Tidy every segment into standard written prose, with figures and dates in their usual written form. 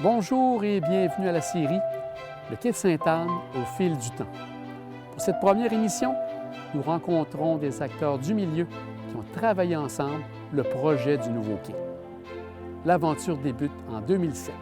Bonjour et bienvenue à la série Le quai de Sainte-Anne au fil du temps. Pour cette première émission, nous rencontrons des acteurs du milieu qui ont travaillé ensemble le projet du nouveau quai. L'aventure débute en 2007.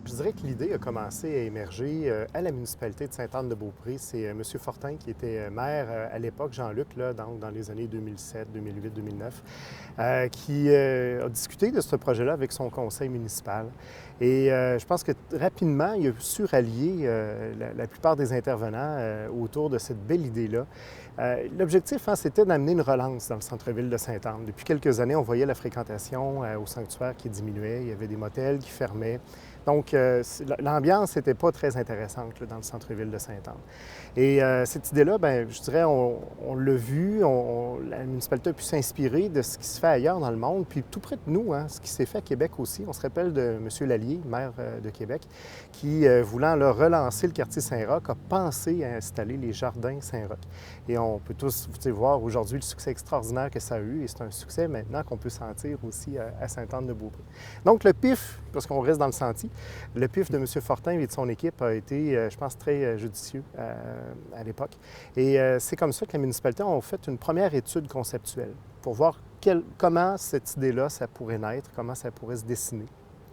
Je dirais que l'idée a commencé à émerger à la municipalité de Sainte-Anne-de-Beaupré. C'est M. Fortin qui était maire à l'époque, Jean-Luc, donc dans les années 2007, 2008, 2009, qui a discuté de ce projet-là avec son conseil municipal. Et je pense que rapidement, il a su rallier la plupart des intervenants autour de cette belle idée-là. L'objectif, c'était d'amener une relance dans le centre-ville de Sainte-Anne. Depuis quelques années, on voyait la fréquentation au sanctuaire qui diminuait, il y avait des motels qui fermaient. Donc, l'ambiance n'était pas très intéressante là, dans le centre-ville de Sainte-Anne. Et cette idée-là, bien, je dirais, on l'a vu, la municipalité a pu s'inspirer de ce qui se fait ailleurs dans le monde, puis tout près de nous, ce qui s'est fait à Québec aussi. On se rappelle de M. Lallier, maire de Québec, qui, voulant là, relancer le quartier Saint-Roch, a pensé à installer les jardins Saint-Roch. Et on peut tous voir aujourd'hui le succès extraordinaire que ça a eu, et c'est un succès maintenant qu'on peut sentir aussi à Sainte-Anne-de-Beaupré. Donc, le PIF, parce qu'on reste dans le sentier, le PIF de M. Fortin et de son équipe a été, je pense, très judicieux à l'époque. Et c'est comme ça que la municipalité a fait une première étude conceptuelle pour voir comment cette idée-là, ça pourrait naître, comment ça pourrait se dessiner.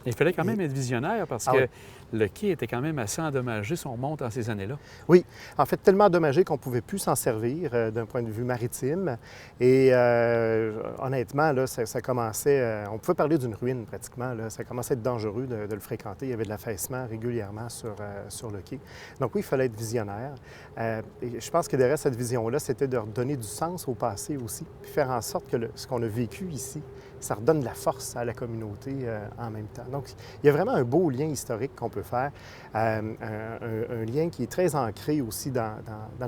Il fallait quand même être visionnaire parce que le quai était quand même assez endommagé si on remonte dans ces années-là. Oui, en fait, tellement endommagé qu'on ne pouvait plus s'en servir d'un point de vue maritime. Et honnêtement, là, ça commençait, on pouvait parler d'une ruine pratiquement. Là. Ça commençait à être dangereux de le fréquenter. Il y avait de l'affaissement régulièrement sur le quai. Donc oui, il fallait être visionnaire. Et je pense que derrière cette vision-là, c'était de redonner du sens au passé aussi, puis faire en sorte que ce qu'on a vécu ici, ça redonne de la force à la communauté en même temps. Donc, il y a vraiment un beau lien historique qu'on peut faire, un lien qui est très ancré aussi dans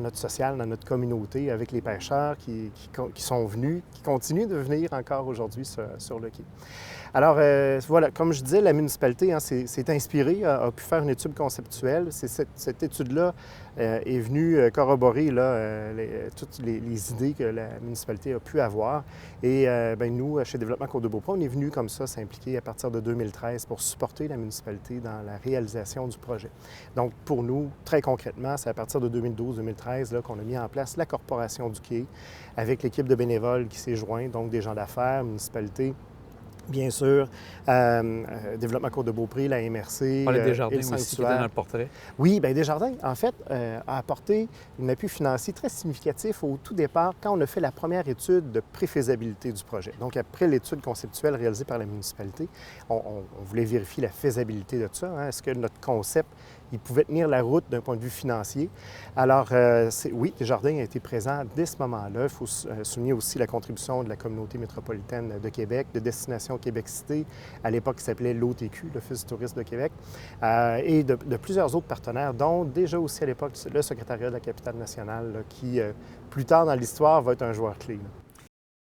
notre social, dans notre communauté, avec les pêcheurs qui sont venus, qui continuent de venir encore aujourd'hui sur le quai. Alors, voilà, comme je disais, la municipalité s'est inspirée, a pu faire une étude conceptuelle. Cette étude-là est venue corroborer toutes les idées que la municipalité a pu avoir. Et nous, chez Développement Côte-de-Beaupré, on est venu comme ça s'impliquer à partir de 2013 pour supporter la municipalité dans la réalisation du projet. Donc, pour nous, très concrètement, c'est à partir de 2012-2013 qu'on a mis en place la Corporation du quai avec l'équipe de bénévoles qui s'est jointe, donc des gens d'affaires, municipalité, bien sûr, Développement Côte-de-Beaupré, la MRC, et le sanctuaire aussi qui était dans le portrait. Oui, bien Desjardins, en fait, a apporté un appui financier très significatif au tout départ quand on a fait la première étude de préfaisabilité du projet. Donc, après l'étude conceptuelle réalisée par la municipalité, on voulait vérifier la faisabilité de tout ça. Est-ce que notre concept, il pouvait tenir la route d'un point de vue financier? Alors, oui, Desjardins a été présent dès ce moment-là. Il faut souligner aussi la contribution de la communauté métropolitaine de Québec, de Destination Québec-Cité, à l'époque qui s'appelait l'OTQ, l'Office du tourisme de Québec, et de plusieurs autres partenaires, dont déjà aussi à l'époque le secrétariat de la capitale nationale, là, qui, plus tard dans l'histoire, va être un joueur clé.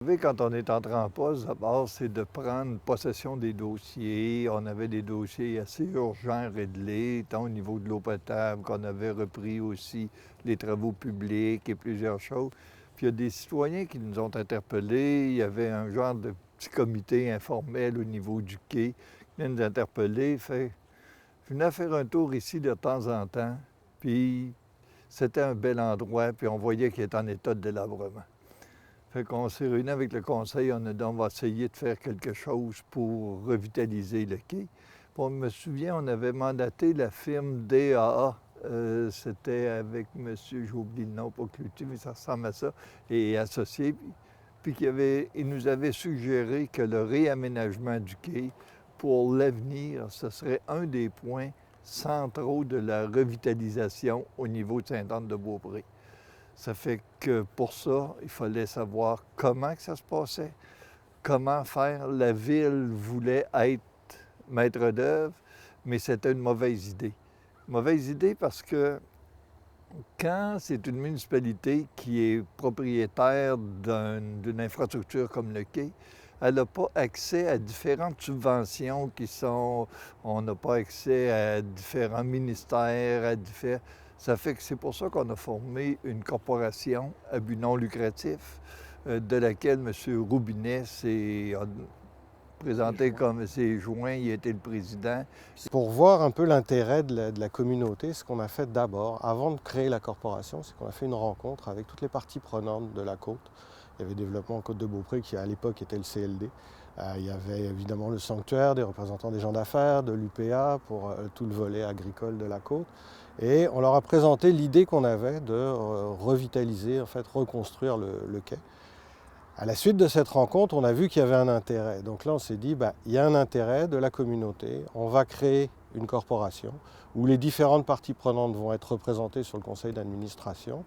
Vous savez, quand on est entré en poste, d'abord, c'est de prendre possession des dossiers. On avait des dossiers assez urgents à régler, tant au niveau de l'eau potable qu'on avait repris aussi les travaux publics et plusieurs choses. Puis il y a des citoyens qui nous ont interpellés. Il y avait un genre de petit comité informel au niveau du quai qui vient nous interpeller. Je venais faire un tour ici de temps en temps, puis c'était un bel endroit, puis on voyait qu'il était en état de délabrement. Fait qu'on s'est réunis avec le conseil, on va essayer de faire quelque chose pour revitaliser le quai. Puis on me souvient, on avait mandaté la firme DAA. C'était avec monsieur, j'ai oublié le nom, pas Cloutier, mais ça ressemble à ça, et associé. Puis il nous avait suggéré que le réaménagement du quai pour l'avenir, ce serait un des points centraux de la revitalisation au niveau de Sainte-Anne-de-Beaupré. Ça fait que pour ça, il fallait savoir comment que ça se passait, comment faire. La ville voulait être maître d'œuvre, mais c'était une mauvaise idée. Mauvaise idée parce que quand c'est une municipalité qui est propriétaire d'une infrastructure comme le quai, elle n'a pas accès à différentes subventions qui sont... On n'a pas accès à différents ministères, Ça fait que c'est pour ça qu'on a formé une corporation à but non lucratif, de laquelle M. Roubinet s'est présenté comme ses joints, il était le président. Pour voir un peu l'intérêt de la communauté, ce qu'on a fait d'abord, avant de créer la corporation, c'est qu'on a fait une rencontre avec toutes les parties prenantes de la côte. Il y avait Développement Côte-de-Beaupré qui, à l'époque, était le CLD. Il y avait évidemment le sanctuaire, des représentants des gens d'affaires, de l'UPA pour tout le volet agricole de la côte. Et on leur a présenté l'idée qu'on avait de revitaliser, en fait, reconstruire le quai. À la suite de cette rencontre, on a vu qu'il y avait un intérêt. Donc là, on s'est dit, il y a un intérêt de la communauté. On va créer une corporation où les différentes parties prenantes vont être représentées sur le conseil d'administration.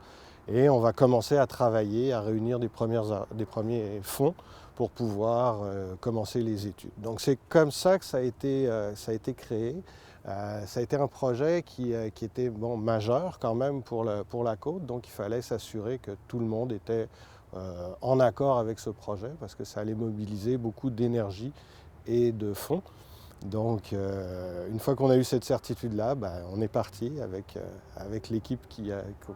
Et on va commencer à travailler, à réunir des premiers fonds pour pouvoir commencer les études. Donc c'est comme ça que ça a été créé. Ça a été un projet qui était majeur quand même pour la côte. Donc il fallait s'assurer que tout le monde était en accord avec ce projet parce que ça allait mobiliser beaucoup d'énergie et de fonds. Donc, une fois qu'on a eu cette certitude-là, on est parti avec l'équipe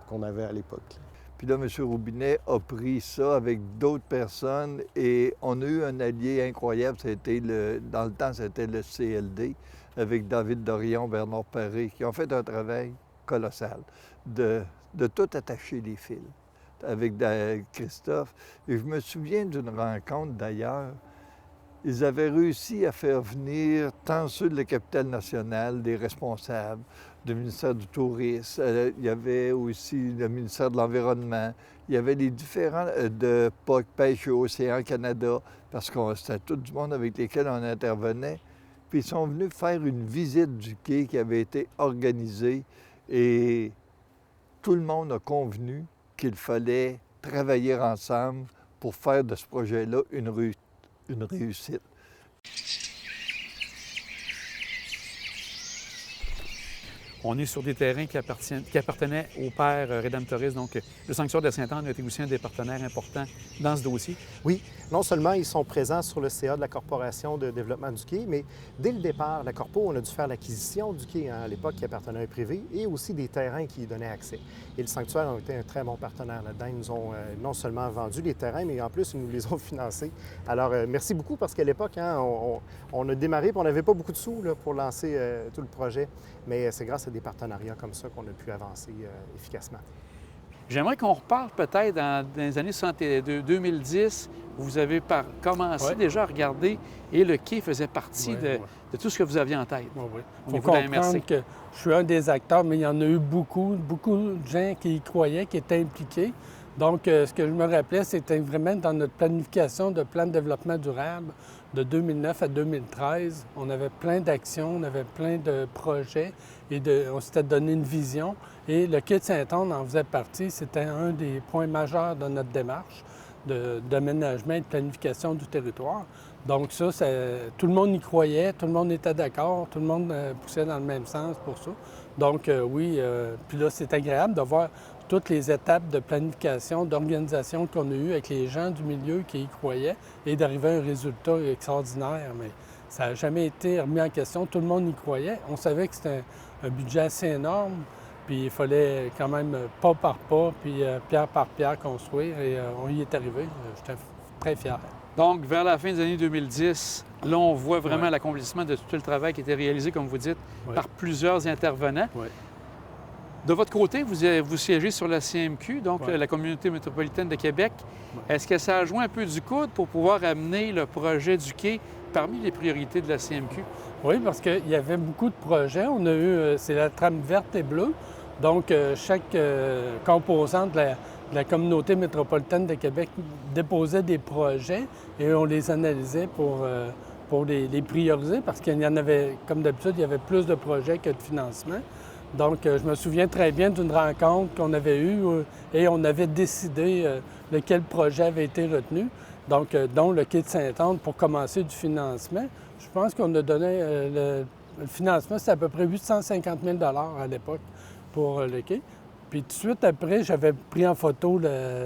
qu'on avait à l'époque. Puis là, M. Roubinet a pris ça avec d'autres personnes et on a eu un allié incroyable. Dans le temps, c'était le CLD avec David Dorion, Bernard Paré, qui ont fait un travail colossal de tout attacher les fils avec Christophe. Et je me souviens d'une rencontre d'ailleurs. Ils avaient réussi à faire venir tant ceux de la capitale nationale, des responsables, du ministère du Tourisme, il y avait aussi le ministère de l'Environnement, il y avait les différents de POC, Pêche et Océan Canada, parce que c'était tout du monde avec lesquels on intervenait. Puis ils sont venus faire une visite du quai qui avait été organisée et tout le monde a convenu qu'il fallait travailler ensemble pour faire de ce projet-là une réussite. On est sur des terrains qui appartenaient au père rédemptoriste, donc le sanctuaire de Sainte-Anne a été aussi un des partenaires importants dans ce dossier. Oui, non seulement ils sont présents sur le CA de la Corporation de développement du quai, mais dès le départ, la Corpo, on a dû faire l'acquisition du quai à l'époque qui appartenait à un privé et aussi des terrains qui y donnaient accès. Et le sanctuaire a été un très bon partenaire là-dedans. Ils nous ont non seulement vendu les terrains, mais en plus, ils nous les ont financés. Alors, merci beaucoup parce qu'à l'époque, on a démarré et on n'avait pas beaucoup de sous là, pour lancer tout le projet. Mais c'est grâce à des partenariats comme ça qu'on a pu avancer efficacement. J'aimerais qu'on reparle peut-être dans les années 2010, où vous avez commencé déjà à regarder et le quai faisait partie de tout ce que vous aviez en tête. Il faut comprendre que je suis un des acteurs, mais il y en a eu beaucoup de gens qui y croyaient, qui étaient impliqués. Donc, ce que je me rappelais, c'était vraiment dans notre planification de plan de développement durable de 2009 à 2013. On avait plein d'actions, on avait plein de projets et on s'était donné une vision. Et le quai de Sainte-Anne en faisait partie. C'était un des points majeurs de notre démarche d'aménagement et de planification du territoire. Donc ça, tout le monde y croyait, tout le monde était d'accord, tout le monde poussait dans le même sens pour ça. Donc oui, puis là, c'est agréable de voir toutes les étapes de planification, d'organisation qu'on a eues avec les gens du milieu qui y croyaient et d'arriver à un résultat extraordinaire. Mais ça n'a jamais été remis en question. Tout le monde y croyait. On savait que c'était un budget assez énorme, puis il fallait quand même pas par pas, puis pierre par pierre construire, et on y est arrivé. J'étais très fier. Donc, vers la fin des années 2010, là, on voit vraiment l'accomplissement de tout le travail qui a été réalisé, comme vous dites, par plusieurs intervenants. De votre côté, vous siégez sur la CMQ, donc la Communauté métropolitaine de Québec. Est-ce que ça a joué un peu du coude pour pouvoir amener le projet du quai parmi les priorités de la CMQ? Oui, parce qu'il y avait beaucoup de projets. On a eu, c'est la trame verte et bleue. Donc, chaque composante de la Communauté métropolitaine de Québec déposait des projets et on les analysait pour pour les prioriser parce qu'il y en avait, comme d'habitude, il y avait plus de projets que de financement. Donc, je me souviens très bien d'une rencontre qu'on avait eue et on avait décidé lequel projet avait été retenu, donc dont le quai de Sainte-Anne pour commencer du financement. Je pense qu'on a donné le financement, c'était à peu près 850 000 à l'époque pour le quai. Puis tout de suite après, j'avais pris en photo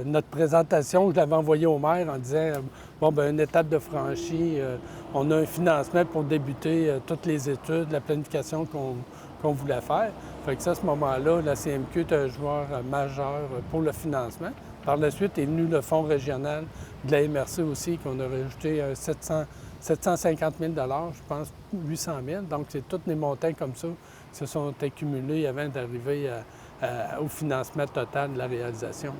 notre présentation, je l'avais envoyée au maire en disant bon, bien, une étape de franchie, on a un financement pour débuter toutes les études, la planification qu'on voulait faire. Fait que ça, à ce moment-là, la CMQ est un joueur majeur pour le financement. Par la suite est venu le fonds régional de la MRC aussi, qu'on a rajouté 750 000 je pense 800 000 Donc, c'est tous les montants comme ça qui se sont accumulés avant d'arriver au financement total de la réalisation.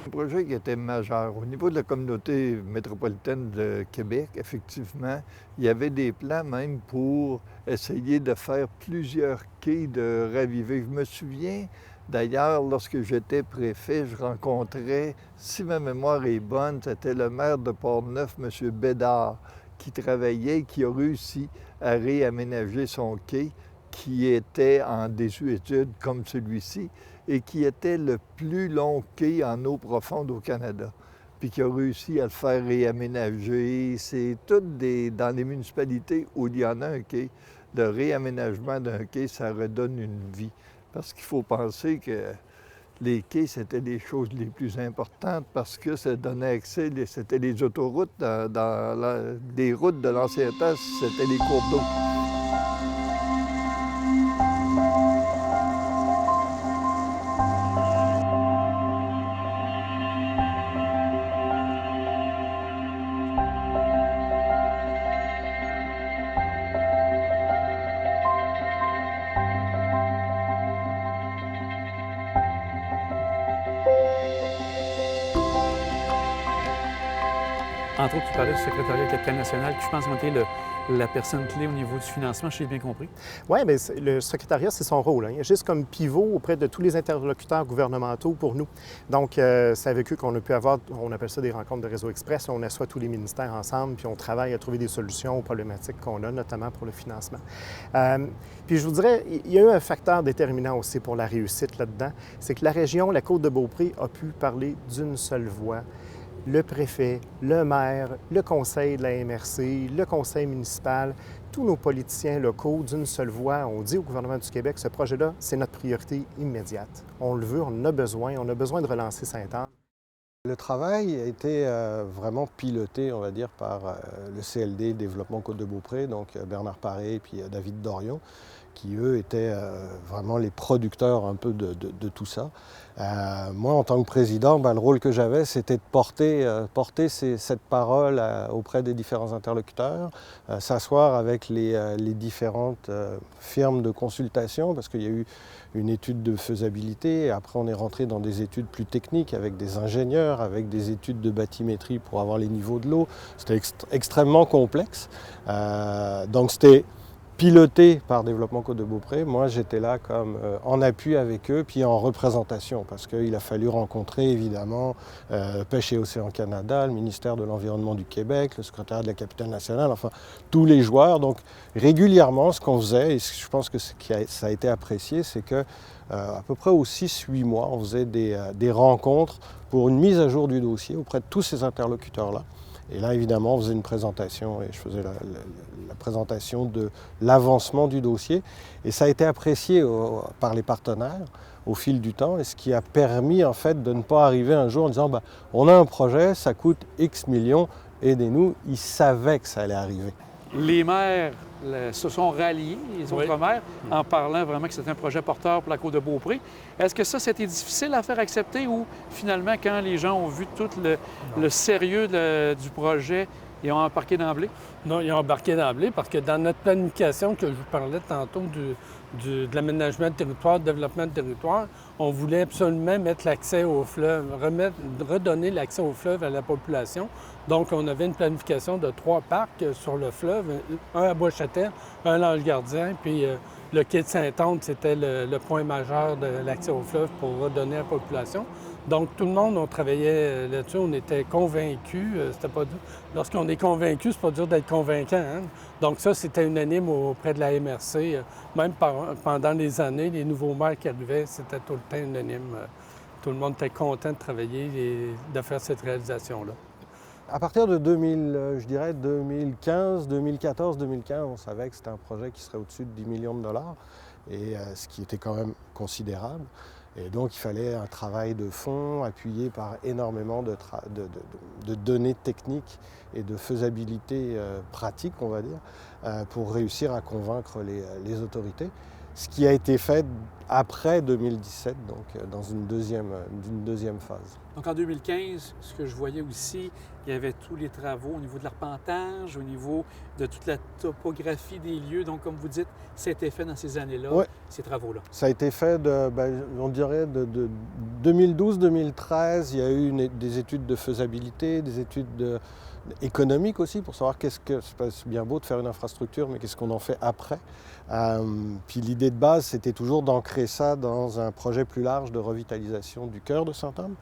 Un projet qui était majeur. Au niveau de la communauté métropolitaine de Québec, effectivement, il y avait des plans même pour essayer de faire plusieurs quais de raviver. Je me souviens, d'ailleurs, lorsque j'étais préfet, je rencontrais, si ma mémoire est bonne, c'était le maire de Portneuf, M. Bédard, qui travaillait et qui a réussi à réaménager son quai, qui était en désuétude comme celui-ci et qui était le plus long quai en eau profonde au Canada, puis qui a réussi à le faire réaménager. C'est toutes dans les municipalités où il y en a un quai, le réaménagement d'un quai, ça redonne une vie. Parce qu'il faut penser que les quais, c'était les choses les plus importantes parce que ça donnait accès, c'était les autoroutes, les routes de l'ancien temps, c'était les cours d'eau. Entre autres, tu parlais du secrétariat capitale nationale, qui je pense a été la personne clé au niveau du financement, si j'ai bien compris. Oui, bien, le secrétariat, c'est son rôle. Hein. Il est juste comme pivot auprès de tous les interlocuteurs gouvernementaux pour nous. Donc, c'est avec eux qu'on a pu avoir, on appelle ça des rencontres de réseau express. On assoit tous les ministères ensemble, puis on travaille à trouver des solutions aux problématiques qu'on a, notamment pour le financement. Puis je vous dirais, il y a eu un facteur déterminant aussi pour la réussite là-dedans, c'est que la région, la Côte-de-Beaupré, a pu parler d'une seule voix. Le préfet, le maire, le conseil de la MRC, le conseil municipal, tous nos politiciens locaux, d'une seule voix, ont dit au gouvernement du Québec, ce projet-là, c'est notre priorité immédiate. On le veut, on en a besoin de relancer Sainte-Anne. Le travail a été vraiment piloté, on va dire, par le CLD Développement Côte-de-Beaupré, donc Bernard Paré et puis David Dorion, qui, eux, étaient vraiment les producteurs un peu de tout ça. Moi, en tant que président, le rôle que j'avais, c'était de porter cette parole auprès des différents interlocuteurs, s'asseoir avec les différentes firmes de consultation, parce qu'il y a eu une étude de faisabilité. Après, on est rentré dans des études plus techniques avec des ingénieurs, avec des études de bathymétrie pour avoir les niveaux de l'eau. C'était extrêmement complexe. Donc, c'était piloté par Développement Côte-de-Beaupré. Moi, j'étais là comme en appui avec eux, puis en représentation, parce qu'il a fallu rencontrer, évidemment, Pêche et Océan Canada, le ministère de l'Environnement du Québec, le secrétariat de la capitale nationale, enfin, tous les joueurs. Donc, régulièrement, ce qu'on faisait, et je pense que ça a été apprécié, c'est que à peu près aux 6-8 mois, on faisait des rencontres pour une mise à jour du dossier auprès de tous ces interlocuteurs-là. Et là, évidemment, on faisait une présentation et je faisais la présentation de l'avancement du dossier. Et ça a été apprécié par les partenaires au fil du temps, et ce qui a permis, en fait, de ne pas arriver un jour en disant on a un projet, ça coûte X millions, aidez-nous. Ils savaient que ça allait arriver. Les maires se sont ralliés, les autres maires, en parlant vraiment que c'était un projet porteur pour la Côte-de-Beaupré. Est-ce que ça, c'était difficile à faire accepter ou finalement, quand les gens ont vu tout le sérieux du projet, ils ont embarqué d'emblée? Non, ils ont embarqué d'emblée parce que dans notre planification que je vous parlais tantôt de l'aménagement de territoire, du développement de territoire, on voulait absolument mettre l'accès au fleuve, redonner l'accès au fleuve à la population. Donc, on avait une planification de 3 parcs sur le fleuve, un à Bois-Châtel, un à l'Ange-Gardien, puis le quai de Sainte-Anne, c'était le point majeur de l'accès au fleuve pour redonner à la population. Donc, tout le monde, on travaillait là-dessus, on était convaincus. C'était pas dur. Lorsqu'on est convaincu, c'est pas dur d'être convaincant. Hein? Donc, ça, c'était unanime auprès de la MRC. Même pendant les années, les nouveaux maires qui arrivaient, c'était tout le temps unanime. Tout le monde était content de travailler et de faire cette réalisation-là. À partir de 2015, 2014, 2015, on savait que c'était un projet qui serait au-dessus de 10 millions de dollars, et ce qui était quand même considérable. Et donc il fallait un travail de fond appuyé par énormément de données techniques et de faisabilité pratique, on va dire, pour réussir à convaincre les autorités. Ce qui a été fait après 2017, donc dans une deuxième phase. Donc en 2015, ce que je voyais aussi, il y avait tous les travaux au niveau de l'arpentage, au niveau de toute la topographie des lieux. Donc comme vous dites, ça a été fait dans ces années-là, ouais. Ces travaux-là. Ça a été fait, on dirait, de 2012-2013. Il y a eu des études de faisabilité, des études économiques aussi, pour savoir c'est bien beau de faire une infrastructure, mais qu'est-ce qu'on en fait après. Puis l'idée de base, c'était toujours d'ancrer ça dans un projet plus large de revitalisation du cœur de Sainte-Anne,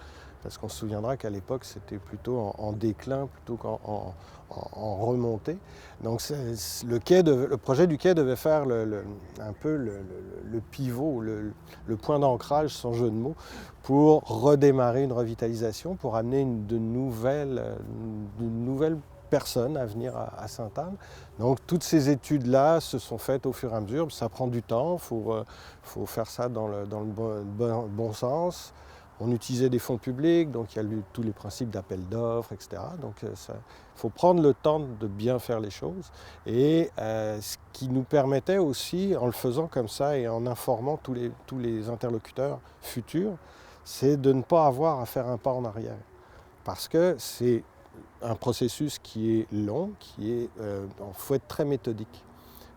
parce qu'on se souviendra qu'à l'époque, c'était plutôt en déclin plutôt qu'en remontée. Donc le projet du quai devait faire un peu le pivot, le point d'ancrage, sans jeu de mots, pour redémarrer une revitalisation, pour amener de nouvelles personnes à venir à Sainte-Anne. Donc toutes ces études-là se sont faites au fur et à mesure. Ça prend du temps, il faut faire ça dans le bon sens. On utilisait des fonds publics, donc il y a eu tous les principes d'appel d'offres, etc. Donc il faut prendre le temps de bien faire les choses. Et ce qui nous permettait aussi, en le faisant comme ça et en informant tous les interlocuteurs futurs, c'est de ne pas avoir à faire un pas en arrière. Parce que c'est un processus qui est long, il faut être très méthodique.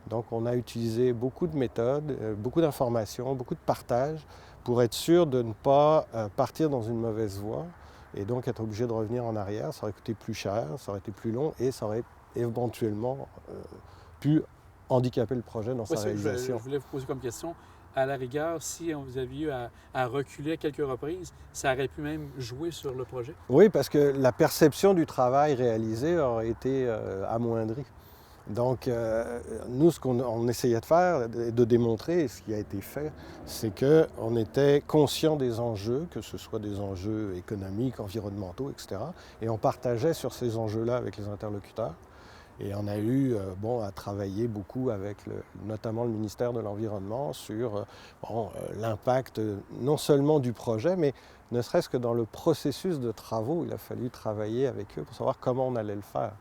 Donc on a utilisé beaucoup de méthodes, beaucoup d'informations, beaucoup de partage pour être sûr de ne pas partir dans une mauvaise voie et donc être obligé de revenir en arrière. Ça aurait coûté plus cher, ça aurait été plus long et ça aurait éventuellement pu handicaper le projet dans sa réalisation. Je voulais vous poser comme question. À la rigueur, si vous aviez eu à reculer à quelques reprises, ça aurait pu même jouer sur le projet? Oui, parce que la perception du travail réalisé aurait été amoindrie. Donc, nous, ce qu'on essayait de faire et de démontrer, ce qui a été fait, c'est qu'on était conscient des enjeux, que ce soit des enjeux économiques, environnementaux, etc. Et on partageait sur ces enjeux-là avec les interlocuteurs. Et on a eu à travailler beaucoup avec notamment le ministère de l'Environnement sur l'impact non seulement du projet, mais ne serait-ce que dans le processus de travaux. Il a fallu travailler avec eux pour savoir comment on allait le faire.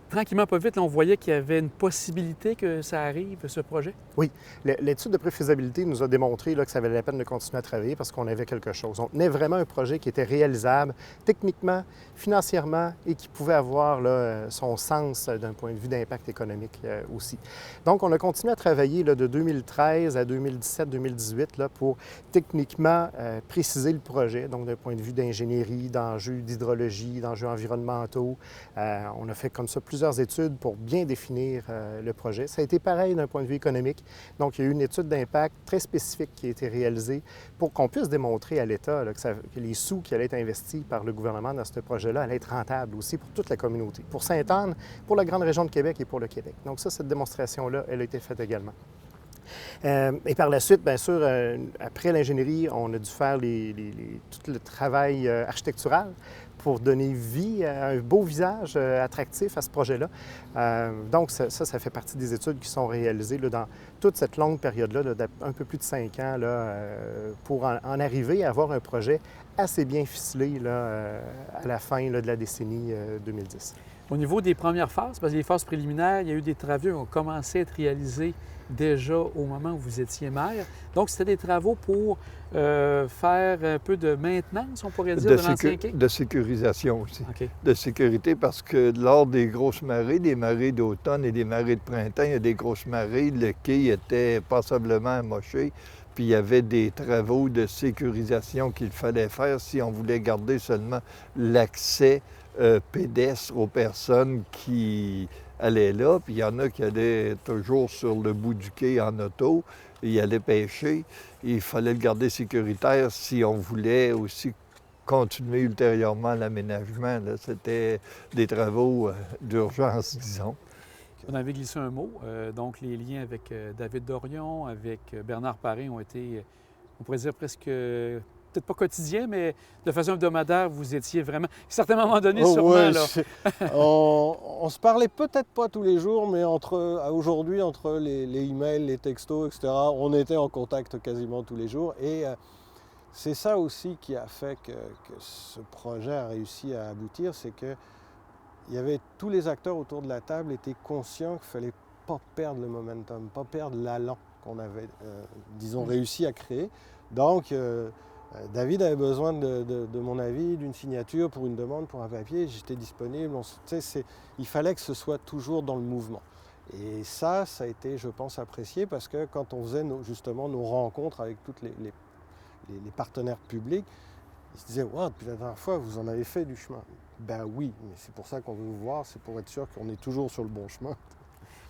Tranquillement, pas vite, là, on voyait qu'il y avait une possibilité que ça arrive, ce projet? Oui. L'étude de préfaisabilité nous a démontré que ça valait la peine de continuer à travailler parce qu'on avait quelque chose. On tenait vraiment un projet qui était réalisable techniquement, financièrement et qui pouvait avoir son sens d'un point de vue d'impact économique aussi. Donc, on a continué à travailler de 2013 à 2017-2018 pour techniquement préciser le projet, donc d'un point de vue d'ingénierie, d'enjeux d'hydrologie, d'enjeux environnementaux. On a fait comme ça plusieurs études pour bien définir le projet. Ça a été pareil d'un point de vue économique. Donc, il y a eu une étude d'impact très spécifique qui a été réalisée pour qu'on puisse démontrer à l'État que les sous qui allaient être investis par le gouvernement dans ce projet-là allaient être rentables aussi pour toute la communauté, pour Sainte-Anne, pour la grande région de Québec et pour le Québec. Donc ça, cette démonstration-là, elle a été faite également. Et par la suite, bien sûr, après l'ingénierie, on a dû faire tout le travail architectural pour donner vie à un beau visage attractif à ce projet-là. Donc, ça fait partie des études qui sont réalisées dans toute cette longue période-là, d'un peu plus de 5 ans, pour en arriver à avoir un projet assez bien ficelé à la fin de la décennie 2010. Au niveau des premières phases, parce que les phases préliminaires, il y a eu des travaux qui ont commencé à être réalisés déjà au moment où vous étiez maire. Donc, c'était des travaux pour faire un peu de maintenance, on pourrait dire, de l'ancien quai? De sécurisation aussi. Okay. De sécurité parce que lors des grosses marées, des marées d'automne et des marées de printemps, il y a des grosses marées, le quai était passablement amoché. Puis il y avait des travaux de sécurisation qu'il fallait faire si on voulait garder seulement l'accès pédestre aux personnes qui allaient là. Puis il y en a qui allaient toujours sur le bout du quai en auto, et ils allaient pêcher. Et il fallait le garder sécuritaire si on voulait aussi continuer ultérieurement l'aménagement. C'était des travaux d'urgence, disons. On avait glissé un mot, donc les liens avec David Dorion, avec Bernard Paré ont été, on pourrait dire presque, peut-être pas quotidiens, mais de façon hebdomadaire, vous étiez vraiment, à un certain moment donné, sûrement, ouais, là. on se parlait peut-être pas tous les jours, mais aujourd'hui, entre les emails, les textos, etc., on était en contact quasiment tous les jours. Et c'est ça aussi qui a fait que ce projet a réussi à aboutir, c'est que tous les acteurs autour de la table étaient conscients qu'il ne fallait pas perdre le momentum, pas perdre l'allant qu'on avait, disons, réussi à créer. Donc, David avait besoin de mon avis, d'une signature pour une demande, pour un papier. J'étais disponible. Il fallait que ce soit toujours dans le mouvement. Et ça a été, je pense, apprécié parce que quand on faisait justement nos rencontres avec tous les partenaires publics, ils se disaient « Wow, depuis la dernière fois, vous en avez fait du chemin. » Ben oui, mais c'est pour ça qu'on veut vous voir, c'est pour être sûr qu'on est toujours sur le bon chemin.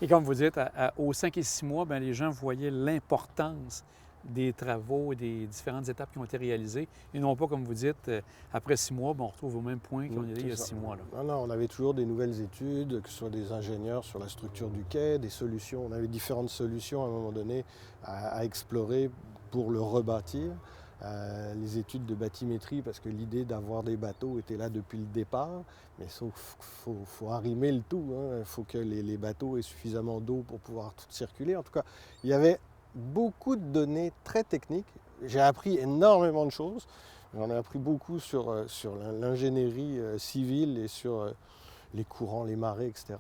Et comme vous dites, aux 5 et 6 mois, bien, les gens voyaient l'importance des travaux et des différentes étapes qui ont été réalisées. Et non pas, comme vous dites, après 6 mois, bien, on retrouve au même point qu'on était il y a 6 mois. Là. Non, on avait toujours des nouvelles études, que ce soit des ingénieurs sur la structure du quai, des solutions. On avait différentes solutions à un moment donné à explorer pour le rebâtir. Les études de bathymétrie, parce que l'idée d'avoir des bateaux était là depuis le départ, mais il faut arrimer le tout. Il faut que les bateaux aient suffisamment d'eau pour pouvoir tout circuler. En tout cas, il y avait beaucoup de données très techniques. J'ai appris énormément de choses. J'en ai appris beaucoup sur l'ingénierie civile et sur les courants, les marées, etc.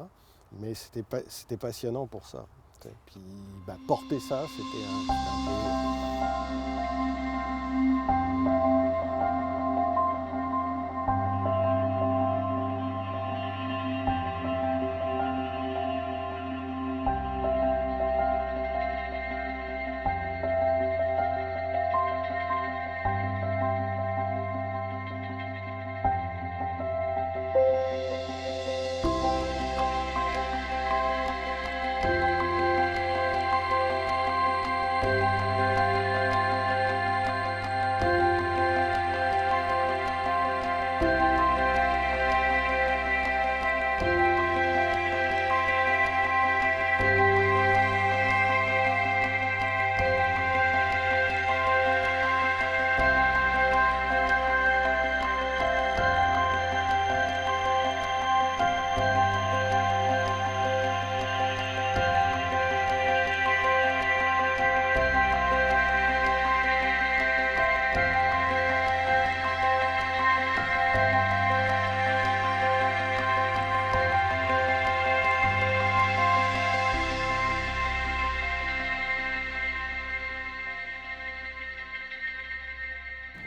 Mais c'était passionnant pour ça. Et puis porter ça, c'était un plaisir.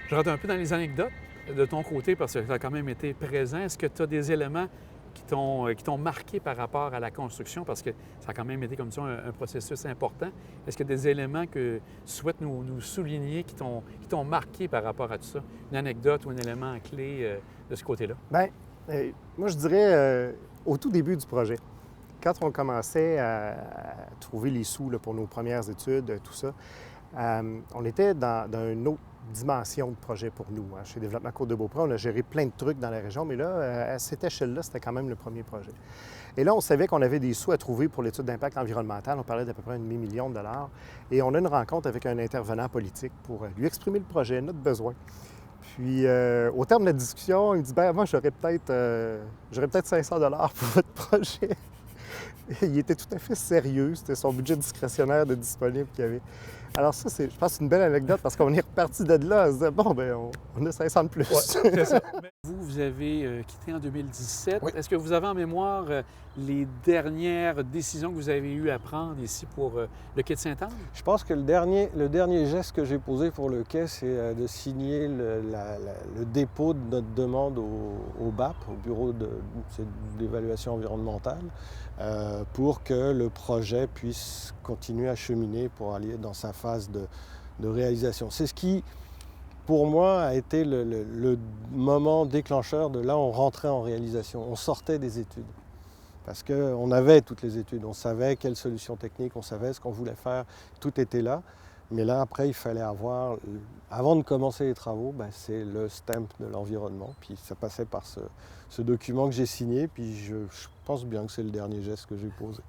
Je rentre un peu dans les anecdotes de ton côté parce que tu as quand même été présent. Est-ce que tu as des éléments qui t'ont marqué par rapport à la construction? Parce que ça a quand même été comme ça un processus important. Est-ce qu'il y a des éléments que tu souhaites nous souligner qui t'ont marqué par rapport à tout ça? Une anecdote ou un élément clé de ce côté-là? Bien, moi, je dirais au tout début du projet, quand on commençait à trouver les sous là, pour nos premières études, tout ça, on était dans une autre dimension de projet pour nous. Chez Développement Côte-de-Beaupré, on a géré plein de trucs dans la région, mais là, à cette échelle-là, c'était quand même le premier projet. Et là, on savait qu'on avait des sous à trouver pour l'étude d'impact environnemental. On parlait d'à peu près $1 demi-million. Et on a une rencontre avec un intervenant politique pour lui exprimer le projet, notre besoin. Puis, au terme de la discussion, il me dit « Bien, moi, j'aurais peut-être $500 pour votre projet. » Il était tout à fait sérieux. C'était son budget discrétionnaire de disponible qu'il y avait. Alors ça, je pense, c'est une belle anecdote parce qu'on est reparti de là. On se disait, bon, bien, on a 500 de plus. Ouais, c'est ça. Vous avez quitté en 2017. Oui. Est-ce que vous avez en mémoire les dernières décisions que vous avez eu à prendre ici pour le quai de Sainte-Anne? Je pense que le dernier geste que j'ai posé pour le quai, c'est de signer le dépôt de notre demande au BAP, au Bureau d'évaluation environnementale, pour que le projet puisse continuer à cheminer pour aller dans sa phase de réalisation. C'est ce qui, pour moi, a été le moment déclencheur de là, on rentrait en réalisation, on sortait des études. Parce qu'on avait toutes les études, on savait quelles solutions techniques, on savait ce qu'on voulait faire, tout était là. Mais là, après, il fallait avoir, avant de commencer les travaux, c'est le stamp de l'environnement. Puis ça passait par ce document que j'ai signé, puis je pense bien que c'est le dernier geste que j'ai posé.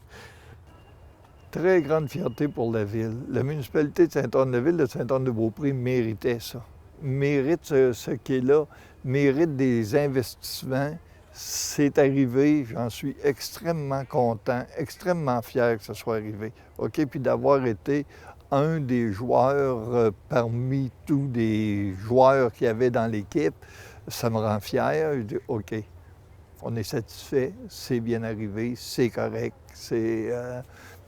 Très grande fierté pour la ville. La municipalité de Sainte-Anne, la ville de Sainte-Anne-de-Beaupré méritait ça. Mérite ce qui est là, mérite des investissements. C'est arrivé, j'en suis extrêmement content, extrêmement fier que ce soit arrivé. OK, puis d'avoir été un des joueurs parmi tous les joueurs qu'il y avait dans l'équipe, ça me rend fier. Je dis, OK, on est satisfait, c'est bien arrivé, c'est correct.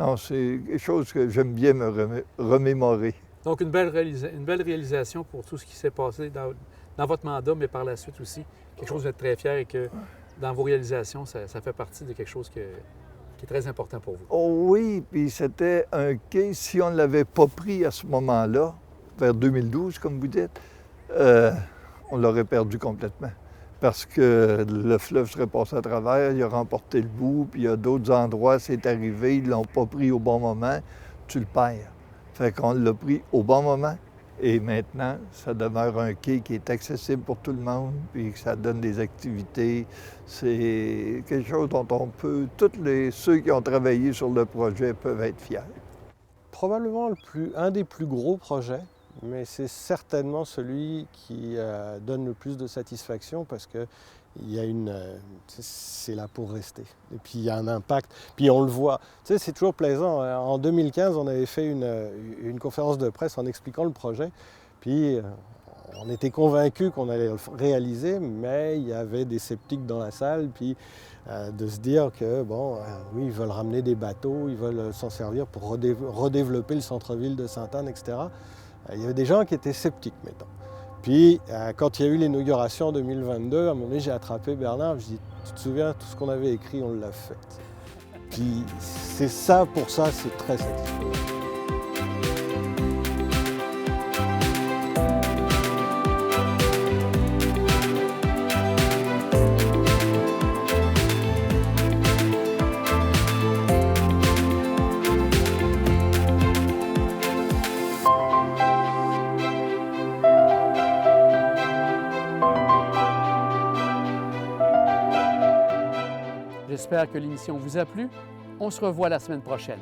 Non, c'est quelque chose que j'aime bien me remémorer. Donc, une belle réalisation pour tout ce qui s'est passé dans votre mandat, mais par la suite aussi. Quelque chose vous êtes très fier et que dans vos réalisations, ça fait partie de quelque chose qui est très important pour vous. Oh oui, puis c'était un quai, si on ne l'avait pas pris à ce moment-là, vers 2012, comme vous dites, on l'aurait perdu complètement. Parce que le fleuve serait passé à travers, il a remporté le bout, puis il y a d'autres endroits, c'est arrivé, ils ne l'ont pas pris au bon moment, tu le perds. Fait qu'on l'a pris au bon moment, et maintenant, ça demeure un quai qui est accessible pour tout le monde, puis que ça donne des activités. C'est quelque chose dont on peut, ceux qui ont travaillé sur le projet peuvent être fiers. Probablement un des plus gros projets, mais c'est certainement celui qui donne le plus de satisfaction parce que c'est là pour rester. Et puis il y a un impact, puis on le voit. Tu sais, c'est toujours plaisant. En 2015, on avait fait une conférence de presse en expliquant le projet, puis on était convaincus qu'on allait le réaliser, mais il y avait des sceptiques dans la salle, puis de se dire que, oui, ils veulent ramener des bateaux, ils veulent s'en servir pour redévelopper le centre-ville de Sainte-Anne, etc. Il y avait des gens qui étaient sceptiques, mettons. Puis, quand il y a eu l'inauguration en 2022, à un moment donné, j'ai attrapé Bernard, je dis, tu te souviens, tout ce qu'on avait écrit, on l'a fait. Puis, c'est ça, pour ça, c'est très satisfaisant. J'espère que l'émission vous a plu. On se revoit la semaine prochaine.